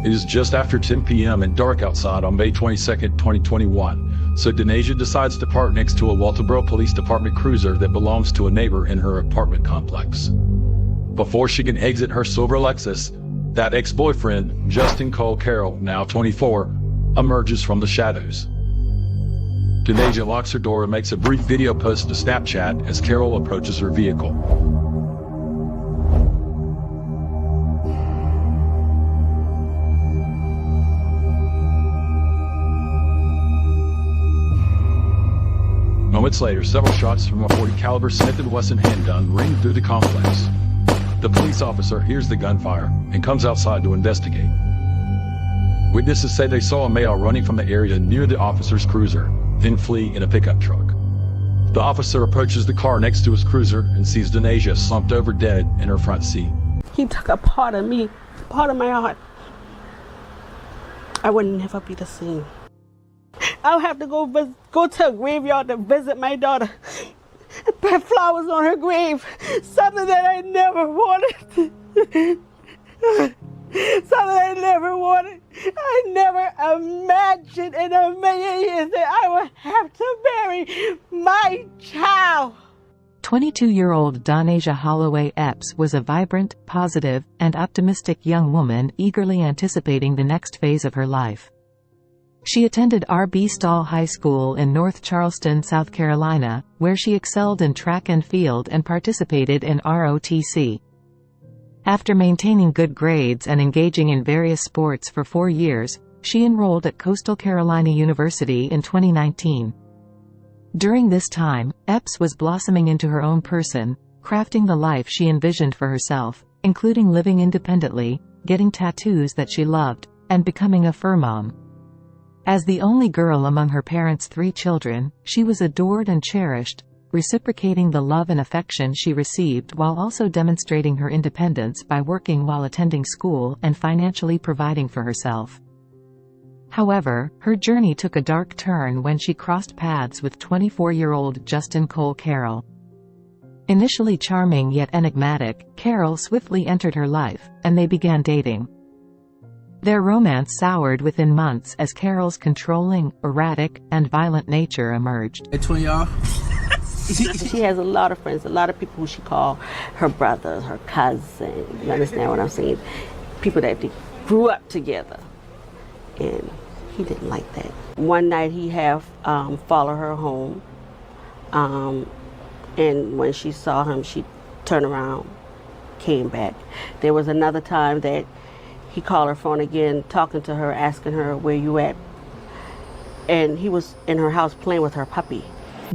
It is just after 10 p.m. and dark outside on May 22, 2021, so Denasia decides to park next to a Walterboro Police Department cruiser that belongs to a neighbor in her apartment complex. Before she can exit her silver Lexus, that ex-boyfriend, Justin Cole Carroll, now 24, emerges from the shadows. Denasia locks her door and makes a brief video post to Snapchat as Carroll approaches her vehicle. Moments later, several shots from a .40 caliber Smith & Wesson handgun ring through the complex. The police officer hears the gunfire and comes outside to investigate. Witnesses say they saw a male running from the area near the officer's cruiser, then flee in a pickup truck. The officer approaches the car next to his cruiser and sees Denasia slumped over dead in her front seat. He took a part of me, part of my heart. I would never be the same. I'll have to go to a graveyard to visit my daughter and put flowers on her grave. Something that I never wanted. Something I never wanted. I never imagined in a million years that I would have to bury my child. 22-year-old Donasia Holloway Epps was a vibrant, positive, and optimistic young woman eagerly anticipating the next phase of her life. She attended R.B. Stall High School in North Charleston, South Carolina, where she excelled in track and field and participated in ROTC. After maintaining good grades and engaging in various sports for 4 years, she enrolled at Coastal Carolina University in 2019. During this time, Epps was blossoming into her own person, crafting the life she envisioned for herself, including living independently, getting tattoos that she loved, and becoming a fur mom. As the only girl among her parents' 3 children, she was adored and cherished, reciprocating the love and affection she received while also demonstrating her independence by working while attending school and financially providing for herself. However, her journey took a dark turn when she crossed paths with 24-year-old Justin Cole Carroll. Initially charming yet enigmatic, Carroll swiftly entered her life, and they began dating. Their romance soured within months as Carroll's controlling, erratic, and violent nature emerged. Between y'all? She has a lot of friends, a lot of people who she calls her brothers, her cousin. You understand what I'm saying? People that they grew up together. And he didn't like that. One night he have followed her home. And when she saw him, she turned around, came back. There was another time that he called her phone again, talking to her, asking her, where you at? And he was in her house playing with her puppy.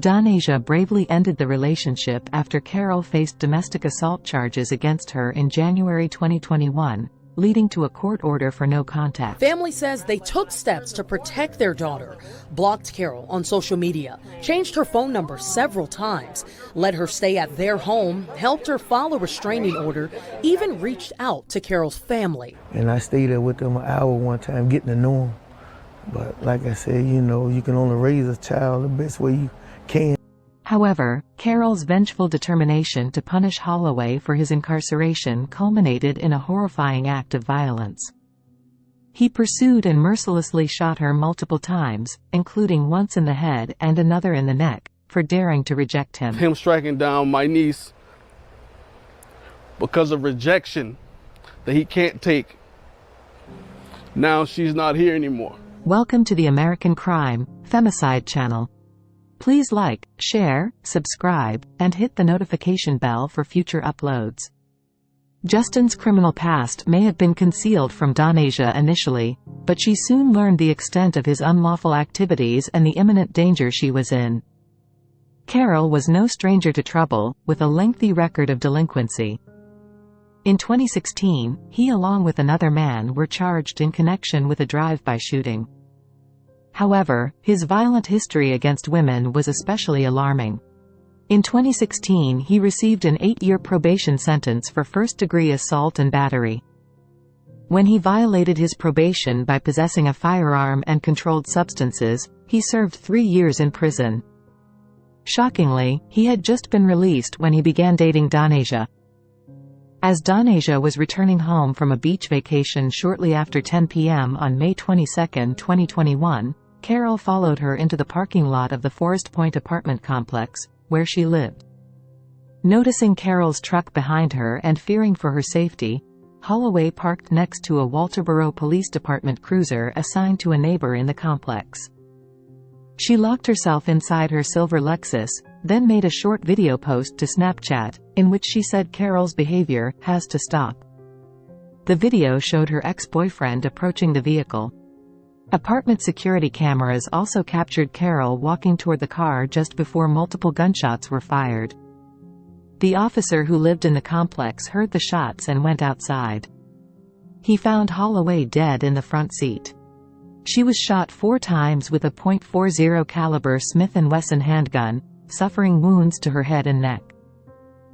Donasia bravely ended the relationship after Carroll faced domestic assault charges against her in January 2021, leading to a court order for no contact. Family says they took steps to protect their daughter, blocked Carroll on social media, changed her phone number several times, let her stay at their home, helped her file a restraining order, even reached out to Carroll's family. And I stayed there with them an hour one time, getting to know them. But like I said, you know, you can only raise a child the best way you can. However, Carroll's vengeful determination to punish Holloway for his incarceration culminated in a horrifying act of violence. He pursued and mercilessly shot her multiple times, including once in the head and another in the neck, for daring to reject him. Him striking down my niece because of rejection that he can't take. Now she's not here anymore. Welcome to the American Crime, Femicide channel. Please like, share, subscribe, and hit the notification bell for future uploads. Justin's criminal past may have been concealed from Donasia initially, but she soon learned the extent of his unlawful activities and the imminent danger she was in. Carroll was no stranger to trouble, with a lengthy record of delinquency. In 2016, he along with another man were charged in connection with a drive-by shooting. However, his violent history against women was especially alarming. In 2016, he received an 8-year probation sentence for first-degree assault and battery. When he violated his probation by possessing a firearm and controlled substances, he served 3 years in prison. Shockingly, he had just been released when he began dating Donasia. As Donasia was returning home from a beach vacation shortly after 10 p.m. on May 22, 2021, Carol followed her into the parking lot of the Forest Point apartment complex, where she lived. Noticing Carol's truck behind her and fearing for her safety, Holloway parked next to a Walterboro Police Department cruiser assigned to a neighbor in the complex. She locked herself inside her silver Lexus, then made a short video post to Snapchat, in which she said Carol's behavior has to stop. The video showed her ex-boyfriend approaching the vehicle. Apartment security cameras also captured Carol walking toward the car just before multiple gunshots were fired. The officer who lived in the complex heard the shots and went outside. He found Holloway dead in the front seat. She was shot 4 times with a .40 caliber Smith & Wesson handgun, suffering wounds to her head and neck.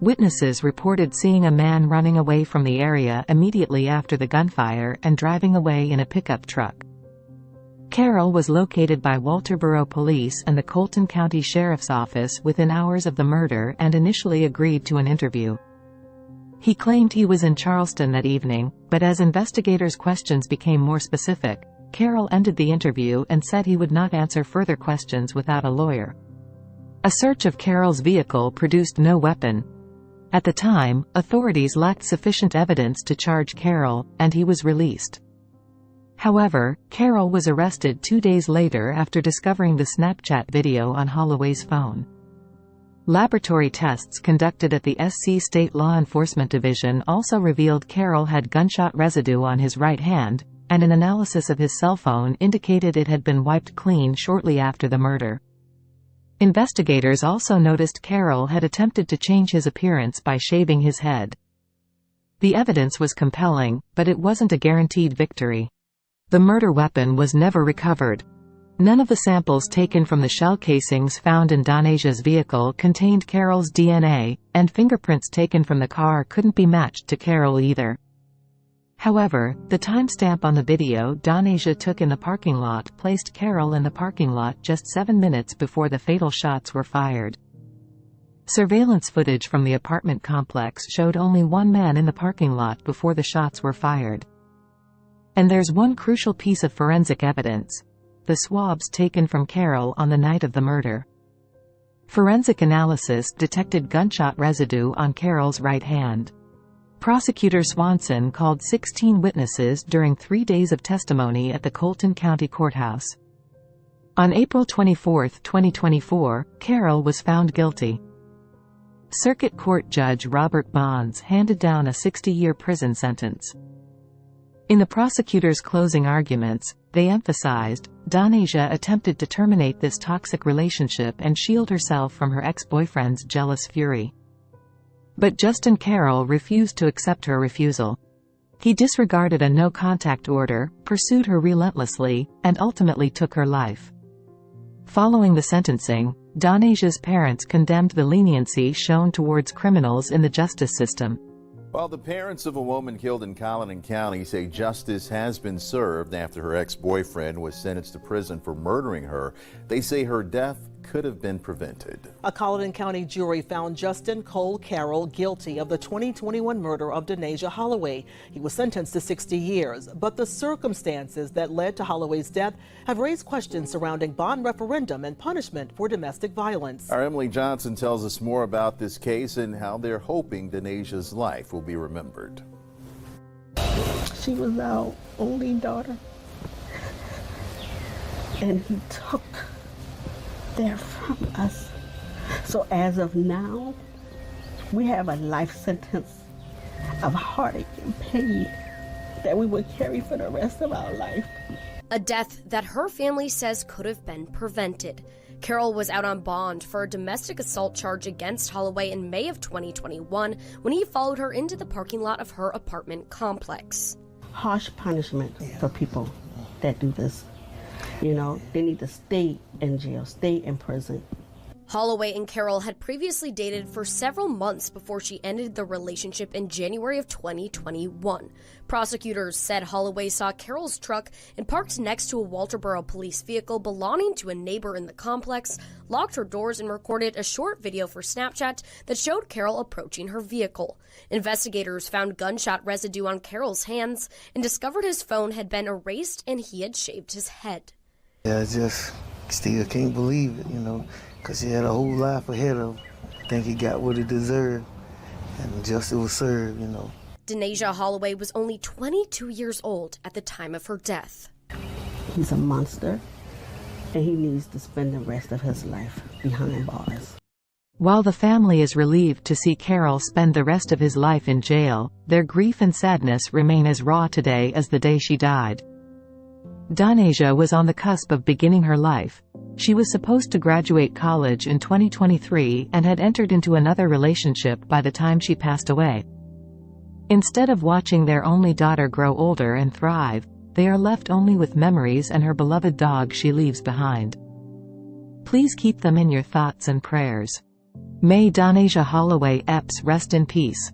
Witnesses reported seeing a man running away from the area immediately after the gunfire and driving away in a pickup truck. Carol was located by Walterboro Police and the Colton County Sheriff's Office within hours of the murder and initially agreed to an interview. He claimed he was in Charleston that evening, but as investigators' questions became more specific, Carol ended the interview and said he would not answer further questions without a lawyer. A search of Carol's vehicle produced no weapon. At the time, authorities lacked sufficient evidence to charge Carol, and he was released. However, Carol was arrested 2 days later after discovering the Snapchat video on Holloway's phone. Laboratory tests conducted at the SC State Law Enforcement Division also revealed Carol had gunshot residue on his right hand, and an analysis of his cell phone indicated it had been wiped clean shortly after the murder. Investigators also noticed Carol had attempted to change his appearance by shaving his head. The evidence was compelling, but it wasn't a guaranteed victory. The murder weapon was never recovered. None of the samples taken from the shell casings found in Donasia's vehicle contained Carol's DNA, and fingerprints taken from the car couldn't be matched to Carol either. However, the timestamp on the video Donasia took in the parking lot placed Carol in the parking lot just 7 minutes before the fatal shots were fired. Surveillance footage from the apartment complex showed only one man in the parking lot before the shots were fired. And there's one crucial piece of forensic evidence: the swabs taken from Carol on the night of the murder. Forensic analysis detected gunshot residue on Carol's right hand. Prosecutor Swanson called 16 witnesses during 3 days of testimony at the Colton County Courthouse. On April 24, 2024, Carol was found guilty. Circuit Court Judge Robert Bonds handed down a 60-year prison sentence. In the prosecutor's closing arguments, they emphasized, Donasia attempted to terminate this toxic relationship and shield herself from her ex-boyfriend's jealous fury. But Justin Carroll refused to accept her refusal. He disregarded a no-contact order, pursued her relentlessly, and ultimately took her life. Following the sentencing, Donasia's parents condemned the leniency shown towards criminals in the justice system. Well, the parents of a woman killed in Colleton County say justice has been served after her ex-boyfriend was sentenced to prison for murdering her. They say her death could have been prevented. A Colleton County jury found Justin Cole Carroll guilty of the 2021 murder of Donasia Holloway. He was sentenced to 60 years, but the circumstances that led to Holloway's death have raised questions surrounding bond referendum and punishment for domestic violence. Our Emily Johnson tells us more about this case and how they're hoping Donasia's life will be remembered. She was our only daughter, and he took that from us. So as of now, we have a life sentence of heartache and pain that we will carry for the rest of our life. A death that her family says could have been prevented. Carol was out on bond for a domestic assault charge against Holloway in May of 2021 when he followed her into the parking lot of her apartment complex. Harsh punishment for people that do this. You know, they need to stay in jail, stay in prison. Holloway and Carol had previously dated for several months before she ended the relationship in January of 2021. Prosecutors said Holloway saw Carol's truck and parked next to a Walterboro police vehicle belonging to a neighbor in the complex, locked her doors, and recorded a short video for Snapchat that showed Carol approaching her vehicle. Investigators found gunshot residue on Carol's hands and discovered his phone had been erased and he had shaved his head. Yeah, I just still can't believe it, because he had a whole life ahead of him. I think he got what he deserved, and justice was served, Denasia Holloway was only 22 years old at the time of her death. He's a monster, and he needs to spend the rest of his life behind bars. While the family is relieved to see Carol spend the rest of his life in jail, their grief and sadness remain as raw today as the day she died. Donasia was on the cusp of beginning her life. She was supposed to graduate college in 2023 and had entered into another relationship by the time she passed away. Instead of watching their only daughter grow older and thrive, they are left only with memories and her beloved dog she leaves behind. Please keep them in your thoughts and prayers. May Donasia Holloway Epps rest in peace.